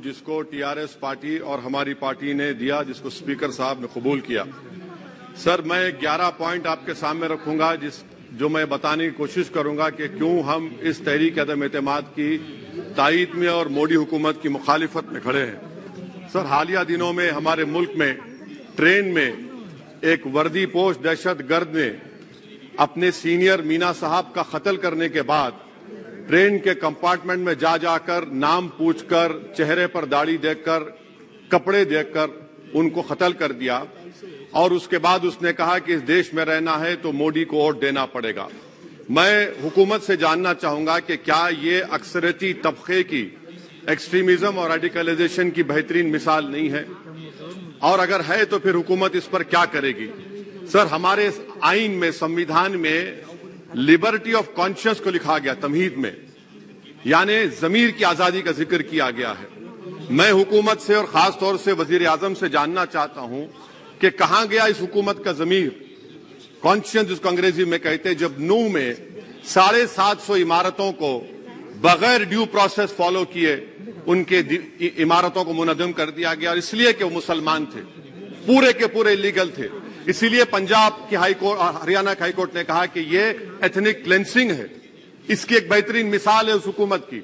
जिसको TRS party और हमारी पार्टी ने दिया, जिसको स्पीकर साहब ने कबूल किया। सर, मैं 11 पॉइंट आपके सामने रखूंगा जो मैं बताने की कोशिश करूंगा कि क्यों हम इस तहरीक अदम एतमाद की तायीद में और मोदी हुकूमत की मुखालिफत में खड़े हैं। सर, हालिया दिनों में हमारे मुल्क में ट्रेन में एक वर्दीपोश दहशतगर्द ने अपने सीनियर मीना साहब का कत्ल करने के बाद ट्रेन के कंपार्टमेंट में जाकर नाम पूछकर, चेहरे पर दाढ़ी देखकर, कपड़े देखकर उनको कत्ल कर दिया और उसके बाद उसने कहा कि इस देश में रहना है तो मोदी को वोट देना पड़ेगा। मैं हुकूमत से जानना चाहूंगा कि क्या ये अक्सरियती तबके की एक्सट्रीमिज्म और रेडिकलाइजेशन की बेहतरीन मिसाल नहीं है, और अगर है तो फिर हुकूमत इस पर क्या करेगी। सर, हमारे आइन में, संविधान में लिबर्टी ऑफ कॉन्शियस को लिखा गया, तमहीद में, यानी जमीर की आजादी का जिक्र किया गया है। मैं हुकूमत से और खास तौर से वजीर आजम से जानना चाहता हूं कि कहां गया इस हुकूमत का जमीर, कॉन्शियस जिसको अंग्रेजी में कहते हैं, जब नूह में 750 इमारतों को बगैर ड्यू प्रोसेस फॉलो किए उनके इमारतों को मुनज़्ज़म कर दिया गया, और इसलिए कि वो मुसलमान थे, पूरे के पूरे इलीगल थे। इसीलिए पंजाब की हाईकोर्ट, हरियाणा की हाईकोर्ट ने कहा कि ये एथनिक क्लेंसिंग है। इसकी एक बेहतरीन मिसाल है उस हुकूमत की।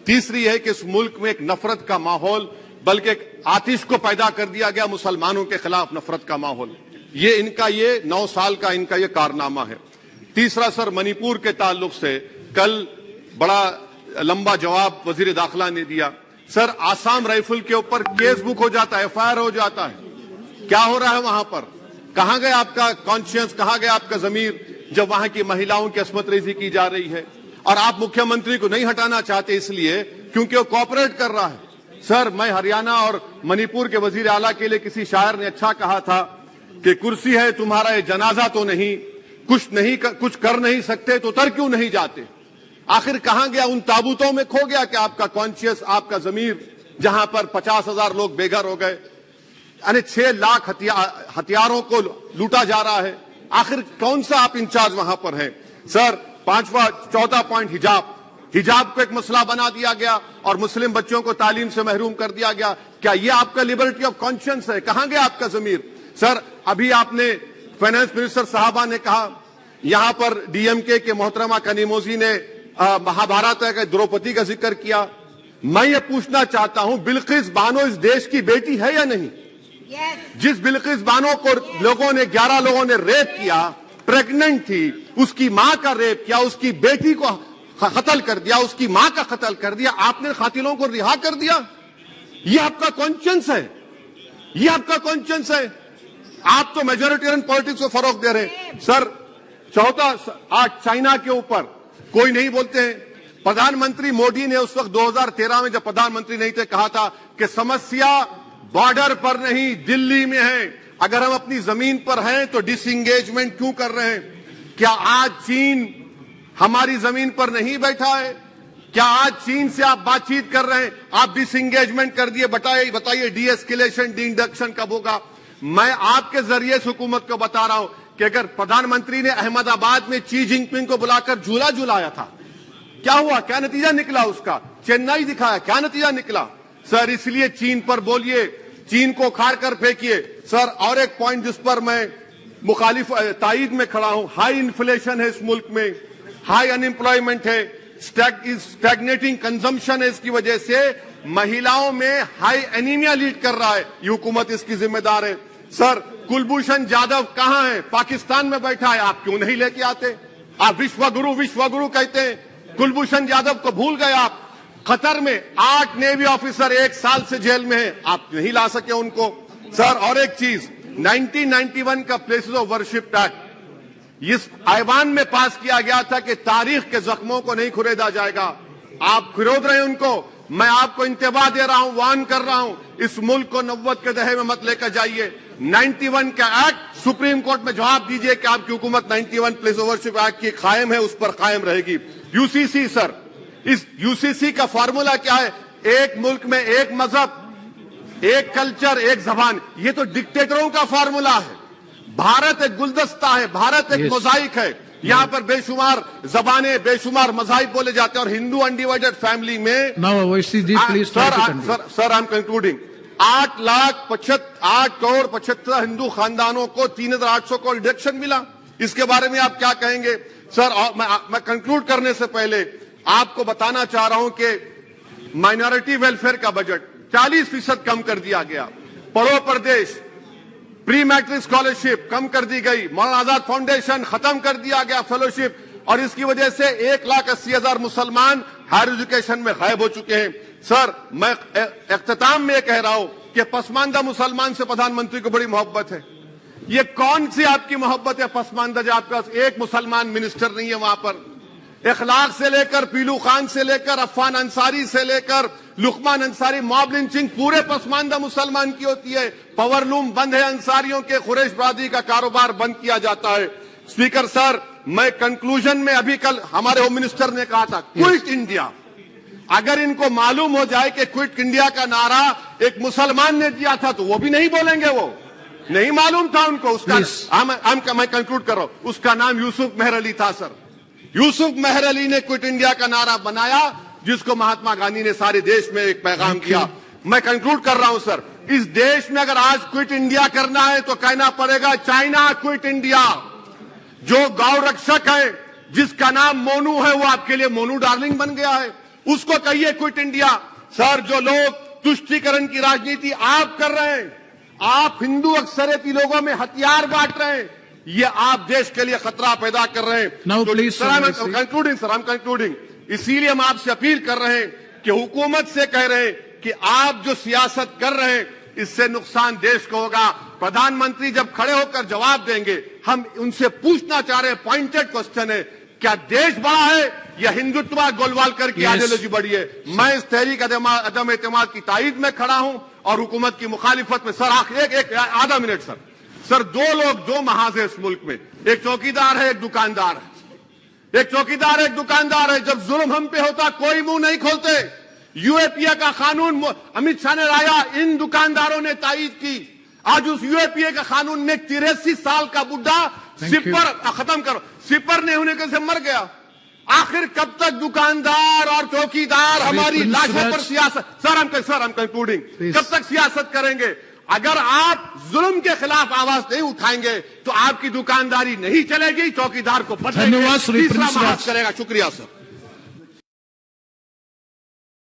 तीसरी है कि इस मुल्क में एक नफरत का माहौल, बल्कि एक आतिश को पैदा कर दिया गया, मुसलमानों के खिलाफ नफरत का माहौल। ये 9 साल का इनका ये कारनामा है। तीसरा सर, मणिपुर के ताल्लुक से कल बड़ा लंबा जवाब वजीर दाखिला ने दिया। सर, आसाम राइफल के ऊपर केस बुक हो जाता है, एफआईआर हो जाता है। क्या हो रहा है वहां पर? कहां गया आपका कॉन्शियस, कहां गया आपका जमीर, जब वहां की महिलाओं की अस्मत रेजी की जा रही है? और आप मुख्यमंत्री को नहीं हटाना चाहते इसलिए क्योंकि वो कोऑपरेट कर रहा है। सर, मैं हरियाणा और मणिपुर के वजीर आला के लिए, किसी शायर ने अच्छा कहा था कि कुर्सी है तुम्हारा ये जनाजा तो नहीं, कुछ कर नहीं सकते तो उतर क्यों नहीं जाते। आखिर कहां गया? उन ताबूतों में खो गया कि आपका कॉन्शियस, आपका जमीर, जहां पर 50,000 लोग बेघर हो गए, यानी 6 लाख हथियारों को लूटा जा रहा है। आखिर कौन सा आप इंचार्ज वहां पर हैं? सर, चौथा पॉइंट, हिजाब को एक मसला बना दिया गया और मुस्लिम बच्चों को तालीम से महरूम कर दिया गया। क्या यह आपका लिबर्टी ऑफ कॉन्शियस है? कहां गया आपका जमीर? सर, अभी आपने फाइनेंस मिनिस्टर साहबा ने कहा, यहां पर डीएमके के मोहतरमा कनीमोजी ने महाभारत के द्रौपदी का जिक्र किया। मैं ये पूछना चाहता हूं, बिल्किस बानो इस देश की बेटी है या नहीं? जिस बिल्किस बानो को 11 लोगों ने रेप किया, प्रेग्नेंट थी, उसकी मां का रेप किया, उसकी बेटी को कत्ल कर दिया, उसकी मां का कत्ल कर दिया, आपने कातिलों को रिहा कर दिया। ये आपका कॉन्शियस है? ये आपका कॉन्शियस है? आप तो मेजोरिटेरियन पॉलिटिक्स को फरोग दे रहे हैं। सर, चौथा, आज चाइना के ऊपर कोई नहीं बोलते हैं। प्रधानमंत्री मोदी ने उस वक्त 2013 में, जब प्रधानमंत्री नहीं थे, कहा था कि समस्या बॉर्डर पर नहीं, दिल्ली में है। अगर हम अपनी जमीन पर हैं तो डिसएंगेजमेंट क्यों कर रहे हैं? क्या आज चीन हमारी जमीन पर नहीं बैठा है? क्या आज चीन से आप बातचीत कर रहे हैं? आप डिसएंगेजमेंट कर दिए। बताइए डी एस्केलेशन, डी इंडक्शन कब होगा? मैं आपके जरिए से हुकूमत को बता रहा हूं कि अगर प्रधानमंत्री ने अहमदाबाद में शी जिनपिंग को बुलाकर झूला झुलाया था, क्या हुआ? क्या नतीजा निकला उसका? चेन्नई दिखाया, क्या नतीजा निकला? सर, इसलिए चीन पर बोलिए, चीन को उखाड़ कर फेंकिए। सर, और एक पॉइंट जिस पर मैं मुखालिफ तायीद में खड़ा हूं, हाई इन्फ्लेशन है इस मुल्क में, हाई अनएम्प्लॉयमेंट है, स्टैग्नेटिंग कंजम्पशन है। इसकी वजह से महिलाओं में हाई एनीमिया लीड कर रहा है। ये हुकूमत इसकी जिम्मेदार है। सर, कुलभूषण जाधव कहां है? पाकिस्तान में बैठा है, आप क्यों नहीं लेके आते? आप विश्वगुरु कहते हैं, कुलभूषण जाधव को भूल गए आप। कतर में 8 नेवी ऑफिसर 1 साल से जेल में हैं, आप नहीं ला सके उनको। सर, और एक चीज, 1991 का प्लेसेस ऑफ वर्शिप एक्ट इस ऐवान में पास किया गया था कि तारीख के जख्मों को नहीं खुरेदा जाएगा। आप खुरोद रहे हैं उनको। मैं आपको इंतबाह दे रहा हूं, वार्न कर रहा हूं, इस मुल्क को 90 के दहे में मत लेकर जाइए। 91 का एक्ट, सुप्रीम कोर्ट में जवाब दीजिए कि आपकी हुकूमत 91 प्लेस ऑफ वर्शिप एक्ट की कायम है, उस पर कायम रहेगी। यूसीसी, सर, इस यूसीसी का फार्मूला क्या है? एक मुल्क में एक मजहब, एक कल्चर, एक जबान। ये तो डिक्टेटरों का फार्मूला है। भारत एक गुलदस्ता है, भारत एक मोजाइक है। यहाँ पर बेशुमार जबानें, बेशुमार मज़ाहिब बोले जाते हैं और हिंदू अनडिवाइडेड फैमिली में Now, OIC, please try to conclude. Sir I am concluding 8 crore 75 Hindu खानदानों को 3,800 करोड़ डिडक्शन मिला। इसके बारे में आप क्या कहेंगे सर? और मैं कंक्लूड करने से पहले आपको बताना चाह रहा हूं कि माइनॉरिटी वेलफेयर का बजट 40% कम कर दिया गया। पढ़ो प्रदेश, प्री मैट्रिक स्कॉलरशिप कम कर दी गई, मौलाना आजाद फाउंडेशन खत्म कर दिया गया फेलोशिप, और इसकी वजह से 1,80,000 मुसलमान हायर एजुकेशन में गायब हो चुके हैं। सर, मैं इख्तिताम में कह रहा हूं कि पसमानदा मुसलमान से प्रधानमंत्री को बड़ी मोहब्बत है। ये कौन सी आपकी मोहब्बत है पसमानदा, जो आपके पास एक मुसलमान मिनिस्टर नहीं है वहां पर? इखलाक से लेकर, पीलू खान से लेकर, अफान अंसारी से लेकर लुकमान अंसारी, मॉब लिंचिंग पूरे पसमानदा मुसलमान की होती है। पावरलूम बंद है, अंसारियों के कुरैश बरादरी का कारोबार बंद किया जाता है। स्पीकर सर, मैं कंक्लूजन में अभी कल हमारे होम मिनिस्टर ने कहा था क्विट इंडिया। अगर इनको मालूम हो जाए कि क्विट इंडिया का नारा एक मुसलमान ने दिया था तो वो भी नहीं बोलेंगे, वो नहीं मालूम था उनको। उसका मैं कंक्लूड कर रहा हूं, उसका नाम यूसुफ मेहर अली था सर। यूसुफ मेहर अली ने क्विट इंडिया का नारा बनाया, जिसको महात्मा गांधी ने सारे देश में एक पैगाम दिया। मैं कंक्लूड कर रहा हूं सर, इस देश में अगर आज क्विट इंडिया करना है तो कहना पड़ेगा चाइना क्विट इंडिया। जो गौ रक्षक है जिसका नाम मोनू है, वो आपके लिए मोनू डार्लिंग बन गया है, उसको कहिए क्विट इंडिया। सर, जो लोग तुष्टीकरण की राजनीति आप कर रहे हैं, आप हिंदू अक्सरियती लोगों में हथियार बांट रहे हैं, ये आप देश के लिए खतरा पैदा कर रहे हैं। Sir, I am concluding. इसीलिए हम आपसे अपील कर रहे हैं कि हुकूमत से कह रहे हैं कि आप जो सियासत कर रहे हैं इससे नुकसान देश को होगा। प्रधानमंत्री जब खड़े होकर जवाब देंगे, हम उनसे पूछना चाह रहे हैं, पॉइंटेड क्वेश्चन है, क्या देश बड़ा है या हिंदुत्व गोलवालकर की आइडियोलॉजी बड़ी है? मैं इस तहरीक अदम एतमाद की तायद में खड़ा हूं और हुकूमत की मुखालिफत में। सर, एक आधा मिनट सर, दो लोग, दो महाज है इस मुल्क में, एक चौकीदार है, एक दुकानदार है। एक चौकीदार है, एक दुकानदार है। जब जुल्म हम पे होता कोई मुंह नहीं खोलते। यूएपीए का कानून अमित शाह ने लाया, इन दुकानदारों ने तायद की। आज उस यूएपीए का कानून में 83 साल का बुढ़ा सिपर नहीं होने से मर गया। आखिर कब तक दुकानदार और चौकीदार हमारी लाशों पर सियासत? सर, हम कंक्लूडिंग, कब तक सियासत करेंगे? अगर आप जुल्म के खिलाफ आवाज नहीं उठाएंगे तो आपकी दुकानदारी नहीं चलेगी, चौकीदार को पकड़ेंगे, तीसरा महाज करेगा। शुक्रिया सर।